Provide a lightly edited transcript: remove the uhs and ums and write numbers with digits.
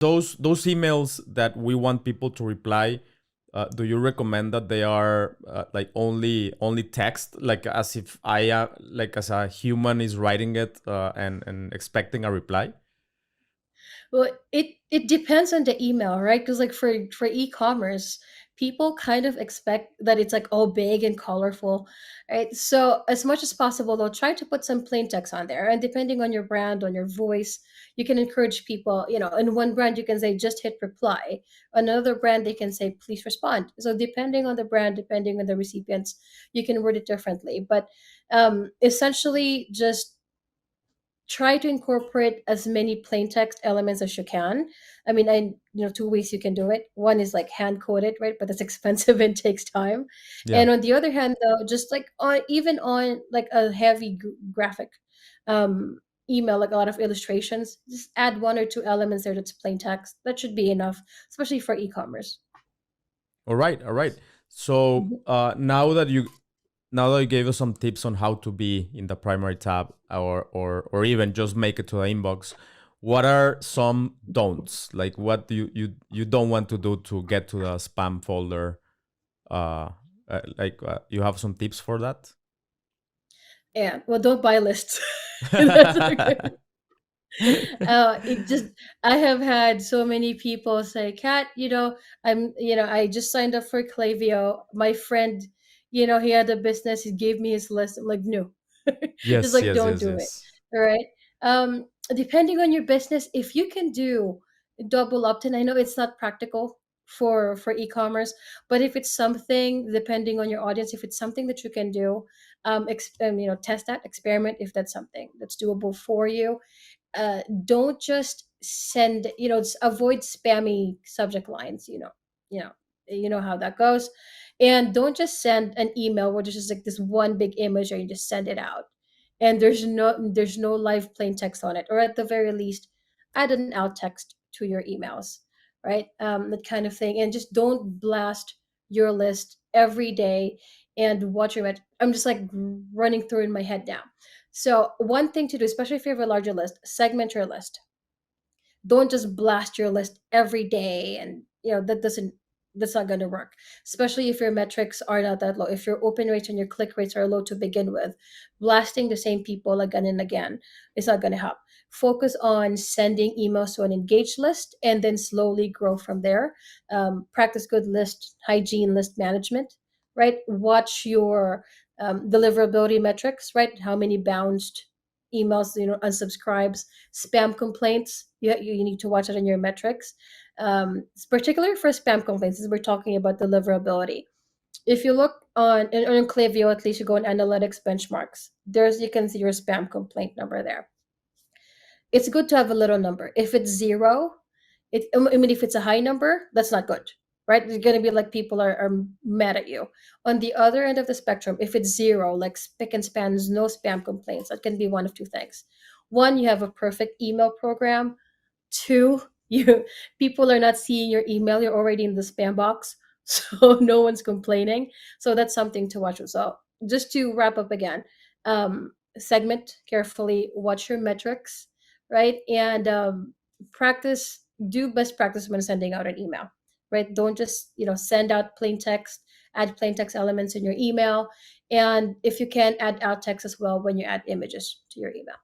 those emails that we want people to reply, do you recommend that they are like only text, like as if I like as a human is writing it and expecting a reply? Well, it depends on the email, right? Because like for e-commerce, people kind of expect that it's like all big and colorful, right? So as much as possible, they'll try to put some plain text on there, and depending on your brand, on your voice, you can encourage people. In one brand, you can say just hit reply. Another brand, they can say please respond. So depending on the brand, depending on the recipients, you can word it differently. But essentially, just try to incorporate as many plain text elements as you can. I mean, two ways you can do it. One is like hand coded, right? But that's expensive and takes time. Yeah. And on the other hand, though, just like on even on like a heavy graphic um, email, like a lot of illustrations, just add one or two elements there that's plain text. That should be enough, especially for e-commerce. All right, all right. So Mhm. now that you gave us some tips on how to be in the primary tab, or even just make it to the inbox, what are some don'ts? Like what do you don't want to do to get to the spam folder? Uh, you have some tips for that? And well, don't buy lists. That's okay. It just I have had so many people say, "Kat, I just signed up for Klaviyo. My friend, he had a business. He gave me his list." I'm like, no, just Yes, like yes, don't yes, do it. yes. All right. Depending on your business, if you can do double opt-in, I know it's not practical for e-commerce, but if it's something, depending on your audience, if it's something that you can do, test that, experiment if that's something that's doable for you. Don't just send, avoid spammy subject lines. You know, you know how that goes, and don't just send an email where there's just like this one big image, or you just send it out, and there's no live plain text on it, or at the very least, add an out text to your emails, right? That kind of thing, and just don't blast your list every day and watch your. I'm just like running through in my head now. So one thing to do, especially if you have a larger list, segment your list. Don't just blast your list every day, and that's not going to work. Especially if your metrics are not that low. If your open rates and your click rates are low to begin with, blasting the same people again and again is not going to help. Focus on sending emails to an engaged list and then slowly grow from there. Practice good list hygiene, list management, right? Watch your deliverability metrics, right? How many bounced emails, unsubscribes, spam complaints. You need to watch it in your metrics. Particularly for spam complaints, as we're talking about deliverability. If you look on Klaviyo, at least you go on analytics benchmarks. You can see your spam complaint number there. It's good to have a little number. If it's zero, I mean, if it's a high number, that's not good, right? It's going to be like people are mad at you. On the other end of the spectrum, if it's zero, like spick and spans, no spam complaints, that can be one of two things. One, you have a perfect email program. Two, you people are not seeing your email. You're already in the spam box, so no one's complaining. So that's something to watch. So just to wrap up again, segment carefully, watch your metrics, right, and practice. Do best practice when sending out an email, right? Don't just send out plain text. Add plain text elements in your email, and if you can, add out text as well when you add images to your email.